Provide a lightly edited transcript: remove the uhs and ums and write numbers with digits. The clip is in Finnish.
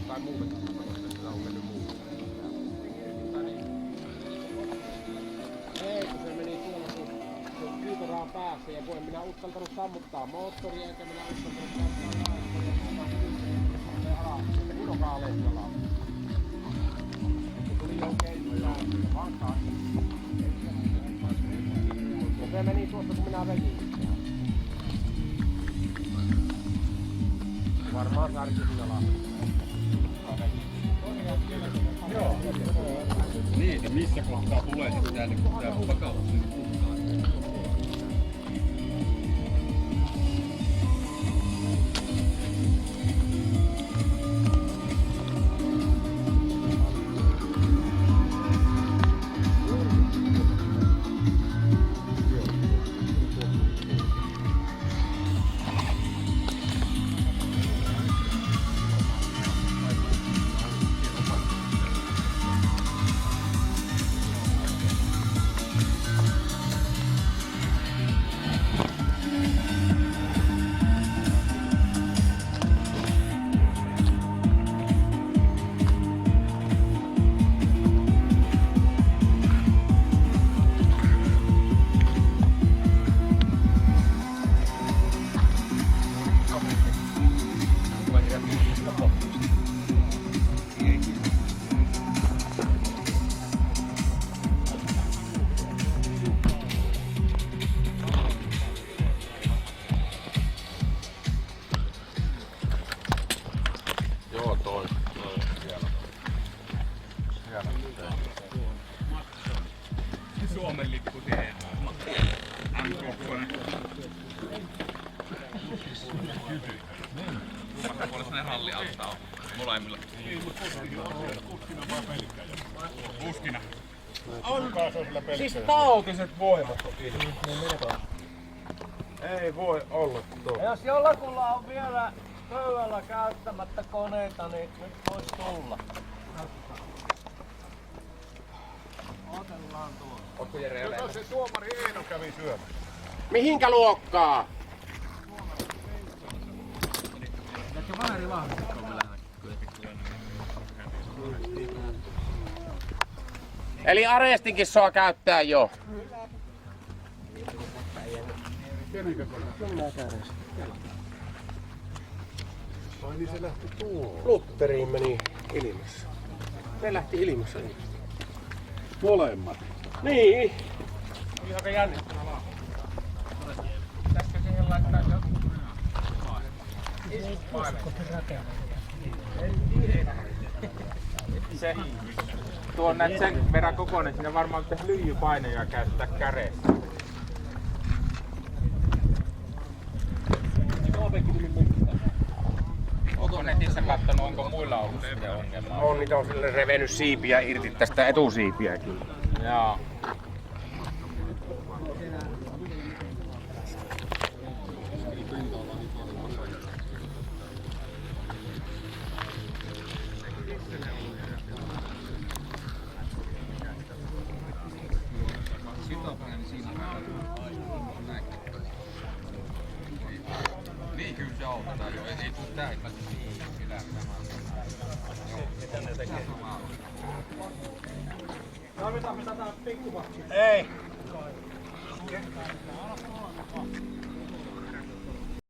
tai muutenkin että sitä on mennyt muuta. Ei, kun se meni tuolla kun kiitoraan päässä ja kun en minä uskaltanut sammuttaa moottoria eikä minä uskaltanut sammuttaa alas. Se meni lokaaleesti alas. Se tuli oikein vankaan. Ja se meni tuosta kun minä vedin. Varmaan tarkisin alas. Joo. Niin, ja missä kohtaa tulee sitten tää vakautus mukaan? Suomen lippu siihen. M-kokkonen. Kummassa puolessa ne ralliautosta on. Molemmilla. Kuskina vaan pelkkää. Kuskina. Siis tautiset voimat on ilman. Ei voi olla tuo. Jos jollakulla on vielä pöydällä käyttämättä koneita, niin nyt voisi tulla. Otellaan tuolla. Ootko Jere Jälleen? Jos se tuomari Eino kävi syömässä. Mihinkä luokkaa? Ehkä väärin vahvistettu vielä Eli arestinkin saa käyttää jo. Kenenkä kone? Ai niin se lähti tuolla. Lutteriin meni ilmassa. Ne lähti ilmassa. Molemmat. Niin. Oli aika jännittävä laatu. Pitäisikö siihen laittaa joku? Se, tuo on näet sen verran kokoinen, siinä varmaan pitäisi lyijypainoja käyttää käreessä. Onko netissä katsonut, onko muilla ollut sitten ongelmaa? On niitä on sille revennyt siipiä irti tästä etusiipiäkin. Joo. Niin kyllä se auttaa jo, ei tuu tähän. Tarvitaan me tätä pikkupakkia. Ei.